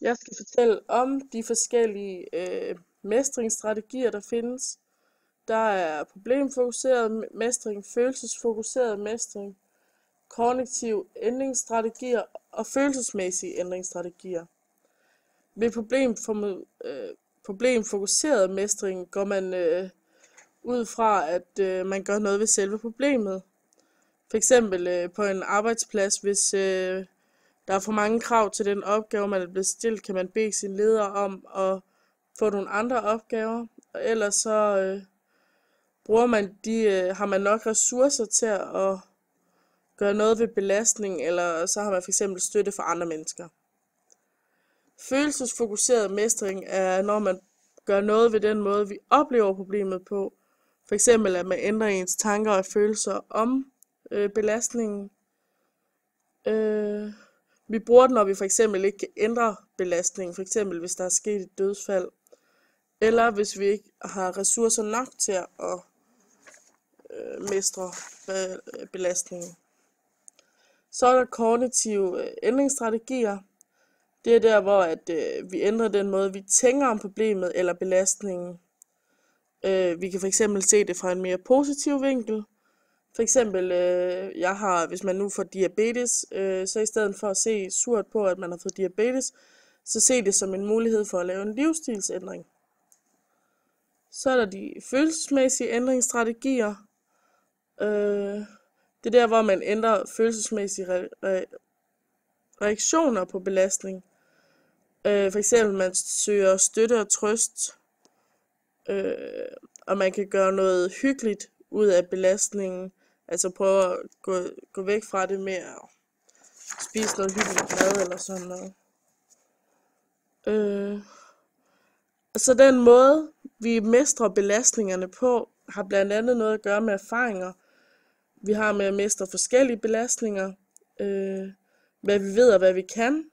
Jeg skal fortælle om de forskellige mestringsstrategier, der findes. Der er problemfokuseret mestring, følelsesfokuseret mestring, kognitiv ændringsstrategier og følelsesmæssige ændringsstrategier. Ved problemfokuseret mestring går man ud fra, at man gør noget ved selve problemet. For eksempel på en arbejdsplads, hvis der er for mange krav til den opgave, man er blevet stillet, kan man bede sin leder om at få nogle andre opgaver. Og ellers så har man nok ressourcer til at gøre noget ved belastning, eller så har man for eksempel støtte fra andre mennesker. Følelsesfokuseret mestring er, når man gør noget ved den måde, vi oplever problemet på. For eksempel at man ændrer ens tanker og følelser om belastningen. Vi bruger den, når vi for eksempel ikke kan ændre belastningen, for eksempel hvis der er sket et dødsfald, eller hvis vi ikke har ressourcer nok til at mestre belastningen. Så er der kognitive ændringsstrategier. Det er der, hvor vi ændrer den måde, vi tænker om problemet eller belastningen. Vi kan for eksempel se det fra en mere positiv vinkel. For eksempel, hvis man nu får diabetes, så i stedet for at se surt på, at man har fået diabetes, så se det som en mulighed for at lave en livsstilsændring. Så er der de følelsesmæssige ændringsstrategier. Det er der, hvor man ændrer følelsesmæssige reaktioner på belastning. For eksempel, man søger støtte og trøst, og man kan gøre noget hyggeligt ud af belastningen. Altså prøve at gå væk fra det med at spise noget hyggeligt mad eller sådan noget. Så den måde, vi mestrer belastningerne på, har blandt andet noget at gøre med erfaringer. Vi har med at mestre forskellige belastninger. Hvad vi ved og hvad vi kan.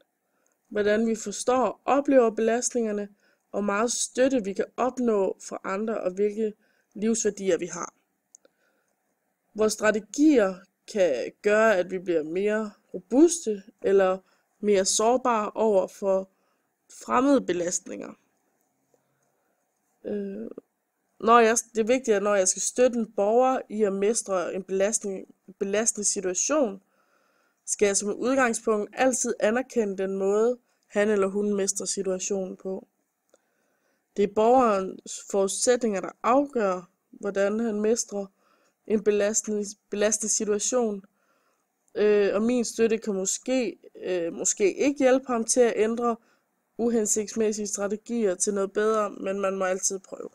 Hvordan vi forstår og oplever belastningerne. Og meget støtte vi kan opnå fra andre og hvilke livsværdier vi har. Vores strategier kan gøre, at vi bliver mere robuste eller mere sårbare over for fremmede belastninger. Det er vigtigt, at når jeg skal støtte en borger i at mestre en belastende situation, skal jeg som udgangspunkt altid anerkende den måde, han eller hun mestrer situationen på. Det er borgerens forudsætninger, der afgør, hvordan han mestrer en belastende situation. Og min støtte kan måske ikke hjælpe ham til at ændre uhensigtsmæssige strategier til noget bedre, men man må altid prøve.